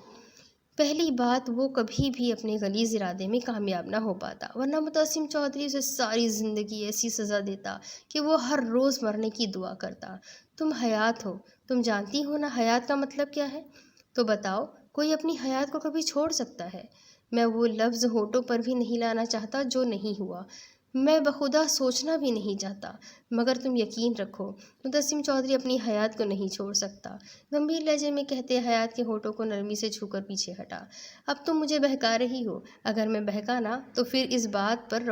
پہلی بات، وہ کبھی بھی اپنے غلیظ ارادے میں کامیاب نہ ہو پاتا، ورنہ متسم چودھری اسے ساری زندگی ایسی سزا دیتا کہ وہ ہر روز مرنے کی دعا کرتا۔ تم حیات ہو، تم جانتی ہو نا حیات کا مطلب کیا ہے؟ تو بتاؤ، کوئی اپنی حیات کو کبھی چھوڑ سکتا ہے؟ میں وہ لفظ ہونٹوں پر بھی نہیں لانا چاہتا جو نہیں ہوا۔ میں بخدا سوچنا بھی نہیں چاہتا، مگر تم یقین رکھو متسم چودھری اپنی حیات کو نہیں چھوڑ سکتا، گمبھیر لہجے میں کہتے حیات کے ہونٹوں کو نرمی سے چھو کر پیچھے ہٹا۔ اب تم مجھے بہکا رہی ہو، اگر میں بہکا نہ تو پھر اس بات پر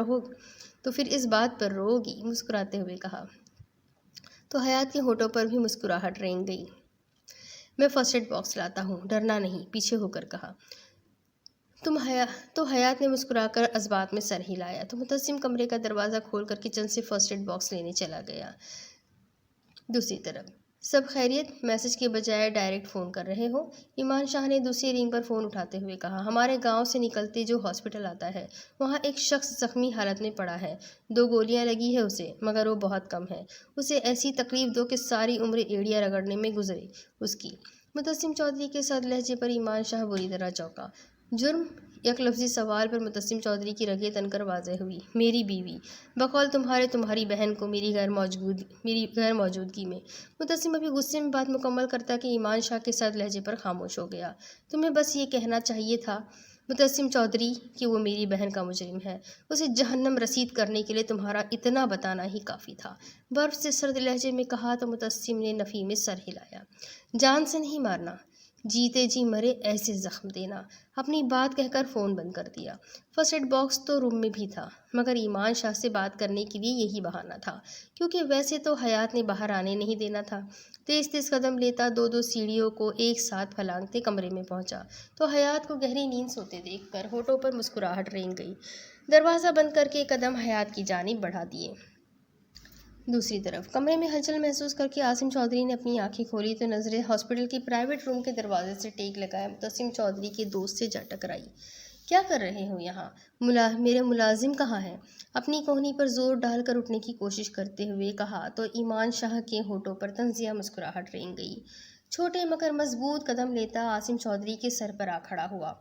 رو گی، مسکراتے ہوئے کہا۔ تو حیات کے ہونٹوں پر بھی مسکراہٹ رنگ گئی۔ میں فرسٹ ایڈ باکس لاتا ہوں، ڈرنا نہیں، پیچھے ہو کر کہا۔ تو حیات نے مسکرا کر اسبات میں سر ہلایا تو متسم کمرے کا دروازہ کھول کر کچن سے فرسٹ ایڈ باکس لینے چلا گیا۔ دوسری طرف سب خیریت؟ میسج کے بجائے ڈائریکٹ فون کر رہے ہو؟ ایمان شاہ نے دوسری رنگ پر فون اٹھاتے ہوئے کہا۔ ہمارے گاؤں سے نکلتے جو ہاسپٹل آتا ہے وہاں ایک شخص زخمی حالت میں پڑا ہے، 2 گولیاں لگی ہے اسے، مگر وہ بہت کم ہے، اسے ایسی تکلیف دو کہ ساری عمر ایڑیاں رگڑنے میں گزرے اس کی۔ متسم چودھری کے سرد لہجے پر ایمان شاہ بری طرح چونکا۔ جرم؟ یک لفظی سوال پر متسم چودھری کی رگیں تن کر واضح ہوئی۔ میری بیوی، بقول تمہاری بہن کو میری غیر موجودگی میں۔ متسم ابھی غصے میں بات مکمل کرتا کہ ایمان شاہ کے سرد لہجے پر خاموش ہو گیا۔ تمہیں بس یہ کہنا چاہیے تھا متسم چودھری کہ وہ میری بہن کا مجرم ہے، اسے جہنم رسید کرنے کے لیے تمہارا اتنا بتانا ہی کافی تھا، برف سے سرد لہجے میں کہا تو متسم نے نفی میں سر ہلایا۔ جان سے نہیں مارنا، جیتے جی مرے ایسے زخم دینا۔ اپنی بات کہہ کر فون بند کر دیا۔ فرسٹ ایڈ باکس تو روم میں بھی تھا، مگر ایمان شاہ سے بات کرنے کے لیے یہی بہانہ تھا، کیونکہ ویسے تو حیات نے باہر آنے نہیں دینا تھا۔ تیز تیز قدم لیتا 2 سیڑھیوں کو ایک ساتھ پھلانگتے کمرے میں پہنچا تو حیات کو گہری نیند سوتے دیکھ کر ہونٹوں پر مسکراہٹ رنگ گئی۔ دروازہ بند کر کے قدم حیات کی جانب بڑھا دیے۔ دوسری طرف کمرے میں ہلچل محسوس کر کے عاصم چودھری نے اپنی آنکھیں کھولی تو نظریں ہاسپٹل کے پرائیویٹ روم کے دروازے سے ٹیک لگائے متسم چودھری کے دوست سے جا ٹکرائی۔ کیا کر رہے ہو یہاں؟ میرے ملازم کہاں ہیں؟ اپنی کوہنی پر زور ڈال کر اٹھنے کی کوشش کرتے ہوئے کہا تو ایمان شاہ کے ہونٹوں پر طنزیہ مسکراہٹ رنگ گئی۔ چھوٹے مگر مضبوط قدم لیتا عاصم چودھری کے سر پر آ کھڑا ہوا،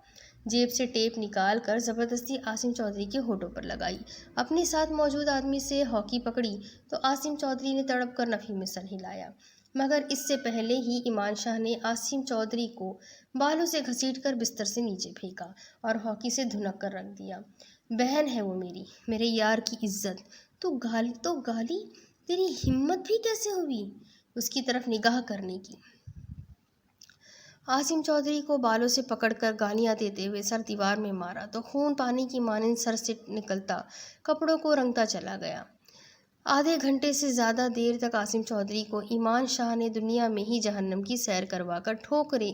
جیب سے ٹیپ نکال کر زبردستی عاصم چودھری کے ہونٹوں پر لگائی۔ اپنے ساتھ موجود آدمی سے ہاکی پکڑی تو عاصم چودھری نے تڑپ کر نفی میں سر ہلایا، مگر اس سے پہلے ہی ایمان شاہ نے عاصم چودھری کو بالوں سے گھسیٹ کر بستر سے نیچے پھینکا اور ہاکی سے دھنک کر رکھ دیا۔ بہن ہے وہ میری، میرے یار کی عزت، تو گالی، تیری ہمت بھی کیسے ہوئی اس کی طرف نگاہ کرنے کی؟ عاصم چودھری کو بالوں سے پکڑ کر گالیاں دیتے ہوئے سر دیوار میں مارا تو خون پانی کی مانند سر سے نکلتا کپڑوں کو رنگتا چلا گیا۔ آدھے گھنٹے سے زیادہ دیر تک عاصم چودھری کو ایمان شاہ نے دنیا میں ہی جہنم کی سیر کروا کر ٹھوکریں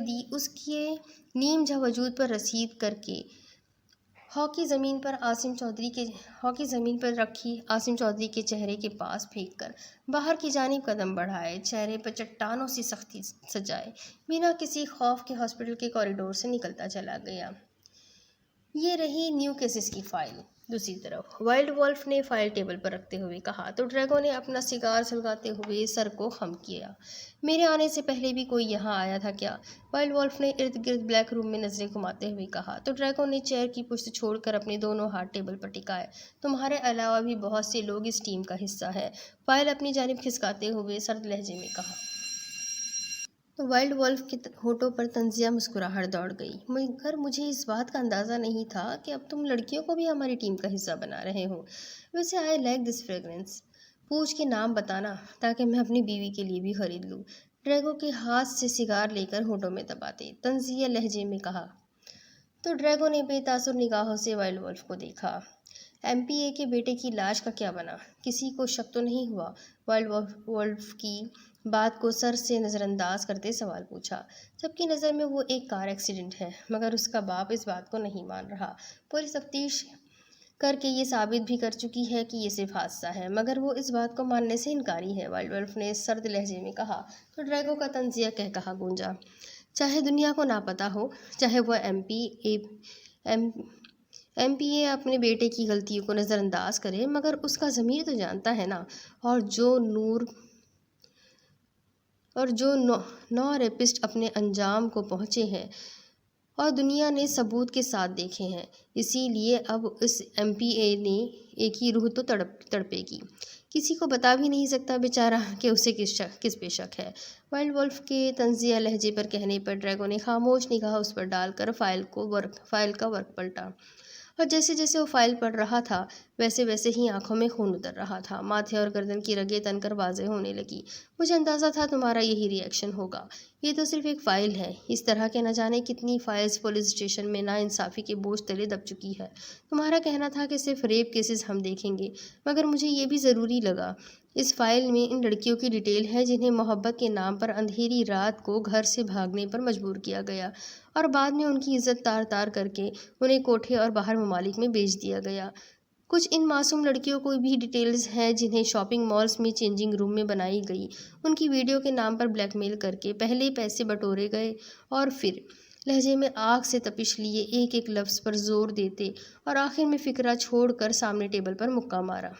دی اس کے نیم جا وجود پر رسید کر کے ہاکی زمین پر رکھی عاصم چودھری کے چہرے کے پاس پھینک کر باہر کی جانب قدم بڑھائے، چہرے پر چٹانوں سی سختی سجائے بنا کسی خوف کے ہاسپٹل کے کوریڈور سے نکلتا چلا گیا۔ یہ رہی نیو کیسز کی فائل۔ دوسری طرف وائلڈ وولف نے فائل ٹیبل پر رکھتے ہوئے کہا تو ڈریگو نے اپنا سگار سلگاتے ہوئے سر کو خم کیا۔ میرے آنے سے پہلے بھی کوئی یہاں آیا تھا کیا؟ وائلڈ وولف نے ارد گرد بلیک روم میں نظریں گھماتے ہوئے کہا تو ڈریگو نے چیئر کی پشت چھوڑ کر اپنے دونوں ہاتھ ٹیبل پر ٹکائے۔ تمہارے علاوہ بھی بہت سے لوگ اس ٹیم کا حصہ ہیں، فائل اپنی جانب کھسکاتے ہوئے سرد لہجے میں کہا۔ تو وائلڈ وولف کے ہونٹوں پر طنزیہ مسکراہٹ دوڑ گئی۔ مگر مجھے اس بات کا اندازہ نہیں تھا کہ اب تم لڑکیوں کو بھی ہماری ٹیم کا حصہ بنا رہے ہو۔ ویسے آئی لائک دس فریگرنس۔ پوچھ کے نام بتانا تاکہ میں اپنی بیوی کے لیے بھی خرید لوں، ڈریگو کے ہاتھ سے سگار لے کر ہونٹوں میں دباتے طنزیہ لہجے میں کہا۔ تو ڈریگو نے بے تاثر نگاہوں سے وائلڈ وولف کو دیکھا۔ MP کے بیٹے کی لاش کا کیا بنا؟ کسی کو شک تو نہیں ہوا؟ وائلڈ وولف کی بات کو سر سے نظر انداز کرتے سوال پوچھا۔ سب کی نظر میں وہ ایک کار ایکسیڈنٹ ہے، مگر اس کا باپ اس بات کو نہیں مان رہا۔ پولیس تفتیش کر کے یہ ثابت بھی کر چکی ہے کہ یہ صرف حادثہ ہے، مگر وہ اس بات کو ماننے سے انکاری ہے، وائلڈ وولف نے سرد لہجے میں کہا تو ڈریگو کا طنزیہ کہا گونجا۔ چاہے دنیا کو نہ پتہ ہو، چاہے وہ MP اپنے بیٹے کی غلطیوں کو نظر انداز کرے، مگر اس کا ضمیر تو جانتا ہے نا، اور جو 9 ریپسٹ اپنے انجام کو پہنچے ہیں اور دنیا نے ثبوت کے ساتھ دیکھے ہیں، اسی لیے اب اس MP نے کی روح تو تڑپے گی۔ کسی کو بتا بھی نہیں سکتا بیچارہ کہ اسے کس پہ شک ہے۔ وائلڈ وولف کے طنزیہ لہجے پر کہنے پر ڈریگو نے خاموش نگاہ اس پر ڈال کر فائل کا ورق پلٹا۔ اور جیسے جیسے وہ فائل پڑھ رہا تھا ویسے ویسے ہی آنکھوں میں خون اتر رہا تھا، ماتھے اور گردن کی رگیں تن کر واضح ہونے لگی۔ مجھے اندازہ تھا تمہارا یہی ری ایکشن ہوگا، یہ تو صرف ایک فائل ہے، اس طرح کے نہ جانے کتنی فائلز پولیس اسٹیشن میں نا انصافی کے بوجھ تلے دب چکی ہے۔ تمہارا کہنا تھا کہ صرف ریپ کیسز ہم دیکھیں گے، مگر مجھے یہ بھی ضروری لگا۔ اس فائل میں ان لڑکیوں کی ڈیٹیل ہے جنہیں محبت کے نام پر اندھیری رات کو گھر سے بھاگنے پر مجبور کیا گیا اور بعد میں ان کی عزت تار تار کر کے انہیں کوٹھے اور باہر ممالک میں بیچ دیا گیا۔ کچھ ان معصوم لڑکیوں کو بھی ڈیٹیلز ہیں جنہیں شاپنگ مالز میں چینجنگ روم میں بنائی گئی، ان کی ویڈیو کے نام پر بلیک میل کر کے پہلے پیسے بٹورے گئے اور پھر لہجے میں آگ سے تپش لیے ایک ایک لفظ پر زور دیتے اور آخر میں فکرہ چھوڑ کر سامنے ٹیبل پر مکہ مارا۔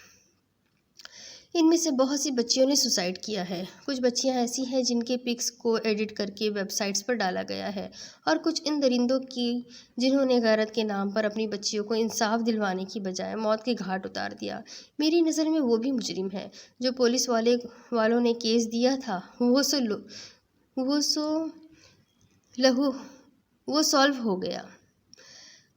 ان میں سے بہت سی بچیوں نے سوسائڈ کیا ہے، کچھ بچیاں ایسی ہیں جن کے پکس کو ایڈٹ کر کے ویب سائٹس پر ڈالا گیا ہے، اور کچھ ان درندوں کی جنہوں نے غیرت کے نام پر اپنی بچیوں کو انصاف دلوانے کی بجائے موت کے گھاٹ اتار دیا۔ میری نظر میں وہ بھی مجرم ہے جو پولیس والوں نے کیس دیا تھا وہ سالو ہو گیا۔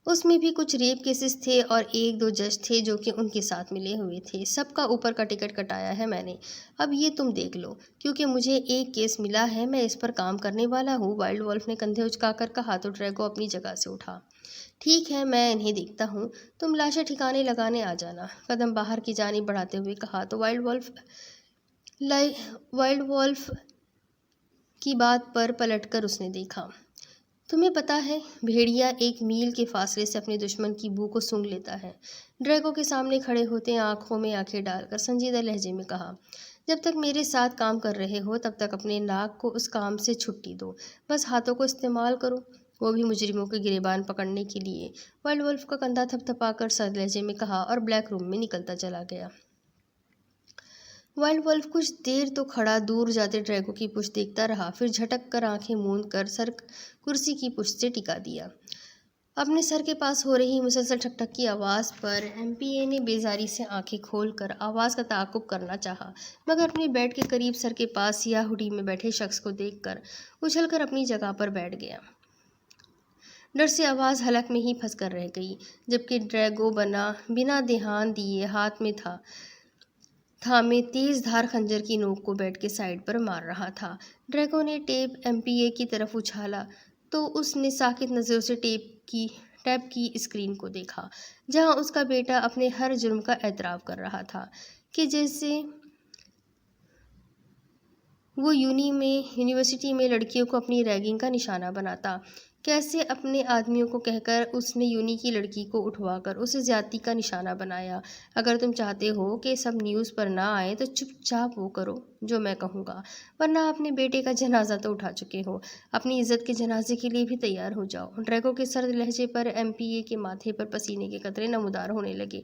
اس میں بھی کچھ ریپ کیسز تھے اور ایک دو جج تھے جو کہ ان کے ساتھ ملے ہوئے تھے۔ سب کا اوپر کا ٹکٹ کٹایا ہے میں نے، اب یہ تم دیکھ لو، کیونکہ مجھے ایک کیس ملا ہے میں اس پر کام کرنے والا ہوں۔ وائلڈ وولف نے کندھے اچکا کر کہا تو ڈریگو اپنی جگہ سے اٹھا۔ ٹھیک ہے، میں انہیں دیکھتا ہوں، تم لاشیں ٹھکانے لگانے آ جانا، قدم باہر کی جانب بڑھاتے ہوئے کہا تو وائلڈ وولف کی بات پر پلٹ کر اس نے دیکھا۔ تمہیں پتا ہے، بھیڑیا ایک میل کے فاصلے سے اپنے دشمن کی بو کو سونگھ لیتا ہے، ڈریگو کے سامنے کھڑے ہوتے آنکھوں میں آنکھیں ڈال کر سنجیدہ لہجے میں کہا۔ جب تک میرے ساتھ کام کر رہے ہو تب تک اپنے ناک کو اس کام سے چھٹی دو، بس ہاتھوں کو استعمال کرو، وہ بھی مجرموں کے گریبان پکڑنے کے لیے۔ وائلڈ وولف کا کندھا تھپ تھپا کر سرد لہجے میں کہا اور بلیک روم میں نکلتا چلا گیا۔ وائلڈ وولف کچھ دیر تو کھڑا دور جاتے ڈریگو کی پشت دیکھتا رہا، پھر جھٹک کر آنکھیں موند کر سر کرسی کی پشت سے ٹکا دیا۔ اپنے سر کے پاس ہو رہی مسلسل ٹھک ٹھک کی آواز پر ایم پی اے نے بیزاری سے آنکھیں کھول کر آواز کا تعاقب کرنا چاہا، مگر اپنے بیڈ کے قریب سر کے پاس سیاہ ہوڈی میں بیٹھے شخص کو دیکھ کر اچھل کر اپنی جگہ پر بیٹھ گیا۔ ڈر سے آواز حلق میں ہی پھنس کر رہ گئی، جبکہ ڈریگو بنا دھیان دیے ہاتھ میں تھامے تیز دھار خنجر کی نوک کو بیڈ کے سائیڈ پر مار رہا تھا۔ ڈریگو نے ٹیپ ایم پی اے کی طرف اچھالا تو اس نے ساکت نظروں سے ٹیپ کی اسکرین کو دیکھا، جہاں اس کا بیٹا اپنے ہر جرم کا اعتراف کر رہا تھا کہ جیسے وہ یونیورسٹی میں لڑکیوں کو اپنی ریگنگ کا نشانہ بناتا، کیسے اپنے آدمیوں کو کہہ کر اس نے یونی کی لڑکی کو اٹھوا کر اسے زیادتی کا نشانہ بنایا۔ اگر تم چاہتے ہو کہ سب نیوز پر نہ آئے تو چپ چاپ وہ کرو جو میں کہوں گا، ورنہ اپنے بیٹے کا جنازہ تو اٹھا چکے ہو، اپنی عزت کے جنازے کے لیے بھی تیار ہو جاؤ۔ ڈریگو کے سرد لہجے پر ایم پی اے کے ماتھے پر پسینے کے قطرے نمودار ہونے لگے۔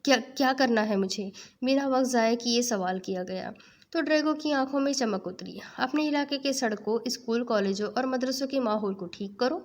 کیا کرنا ہے مجھے؟ بنا وقت ضائع کیے سوال کیا گیا تو ڈریگو کی آنکھوں میں چمک اتری۔ اپنے علاقے کے سڑکوں، اسکول، کالجوں اور مدرسوں کے ماحول کو ٹھیک کرو،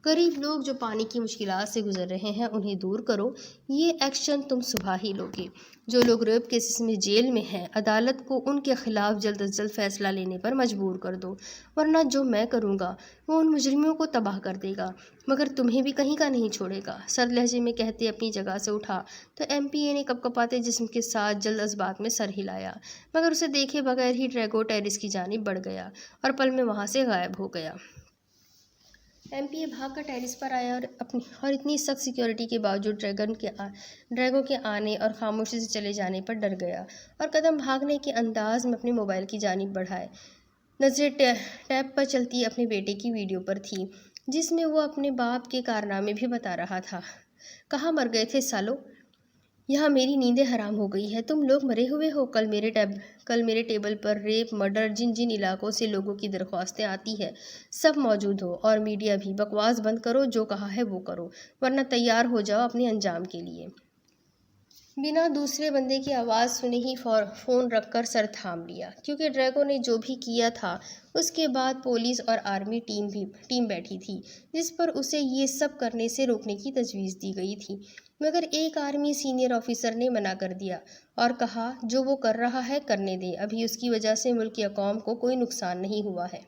غریب لوگ جو پانی کی مشکلات سے گزر رہے ہیں انہیں دور کرو۔ یہ ایکشن تم صبح ہی لوگے۔ جو لوگ ریپ کیسز میں جیل میں ہیں، عدالت کو ان کے خلاف جلد از جلد فیصلہ لینے پر مجبور کر دو، ورنہ جو میں کروں گا وہ ان مجرموں کو تباہ کر دے گا، مگر تمہیں بھی کہیں کا نہیں چھوڑے گا۔ سرد لہجے میں کہتے اپنی جگہ سے اٹھا تو ایم پی اے نے کپکپاتے جسم کے ساتھ جلد از بات میں سر ہلایا، مگر اسے دیکھے بغیر ہی ڈریگو ٹیرس کی جانب بڑھ گیا اور پل میں وہاں سے غائب ہو گیا۔ ایم پی اے بھاگ کر ٹیرس پر آیا اور اتنی سخت سیکیورٹی کے باوجود ڈریگو کے آنے اور خاموشی سے چلے جانے پر ڈر گیا اور قدم بھاگنے کے انداز میں اپنے موبائل کی جانب بڑھائے۔ نظریں ٹیپ پر چلتی اپنے بیٹے کی ویڈیو پر تھی، جس میں وہ اپنے باپ کے کارنامے بھی بتا رہا تھا۔ کہاں مر گئے تھے سالو؟ یہاں میری نیندیں حرام ہو گئی ہیں، تم لوگ مرے ہوئے ہو۔ کل میرے ٹیبل پر ریپ، مرڈر، جن علاقوں سے لوگوں کی درخواستیں آتی ہیں سب موجود ہو، اور میڈیا بھی۔ بکواس بند کرو، جو کہا ہے وہ کرو، ورنہ تیار ہو جاؤ اپنے انجام کے لیے۔ بنا دوسرے بندے کی آواز سنے ہی فون رکھ کر سر تھام لیا، کیونکہ ڈریگو نے جو بھی کیا تھا اس کے بعد پولیس اور آرمی ٹیم بیٹھی تھی جس پر اسے یہ سب کرنے سے روکنے کی تجویز دی گئی تھی، مگر ایک آرمی سینئر آفیسر نے منع کر دیا اور کہا جو وہ کر رہا ہے کرنے دے، ابھی اس کی وجہ سے ملک یا قوم کو کوئی نقصان نہیں ہوا ہے۔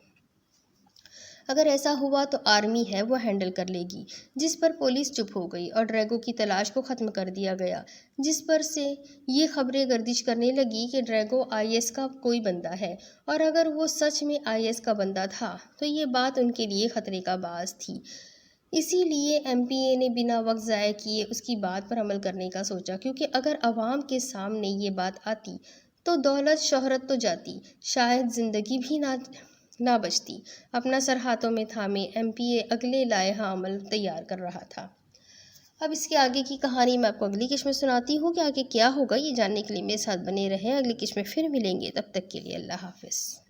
اگر ایسا ہوا تو آرمی ہے وہ ہینڈل کر لے گی، جس پر پولیس چپ ہو گئی اور ڈریگو کی تلاش کو ختم کر دیا گیا، جس پر سے یہ خبریں گردش کرنے لگی کہ ڈریگو آئی ایس کا کوئی بندہ ہے، اور اگر وہ سچ میں آئی ایس کا بندہ تھا تو یہ بات ان کے لیے خطرے کا باعث تھی۔ اسی لیے ایم پی اے نے بنا وقت ضائع کیے اس کی بات پر عمل کرنے کا سوچا، کیونکہ اگر عوام کے سامنے یہ بات آتی تو دولت شہرت تو جاتی، شاید زندگی بھی نہ بچتی۔ اپنا سر ہاتھوں میں تھامے ایم پی اے اگلے لائحہ عمل تیار کر رہا تھا۔ اب اس کے آگے کی کہانی میں آپ کو اگلی قسط میں سناتی ہوں کہ آگے کیا ہوگا، یہ جاننے کے لیے میرے ساتھ بنے رہیں۔ اگلی قسط میں پھر ملیں گے، تب تک کے لیے اللہ حافظ۔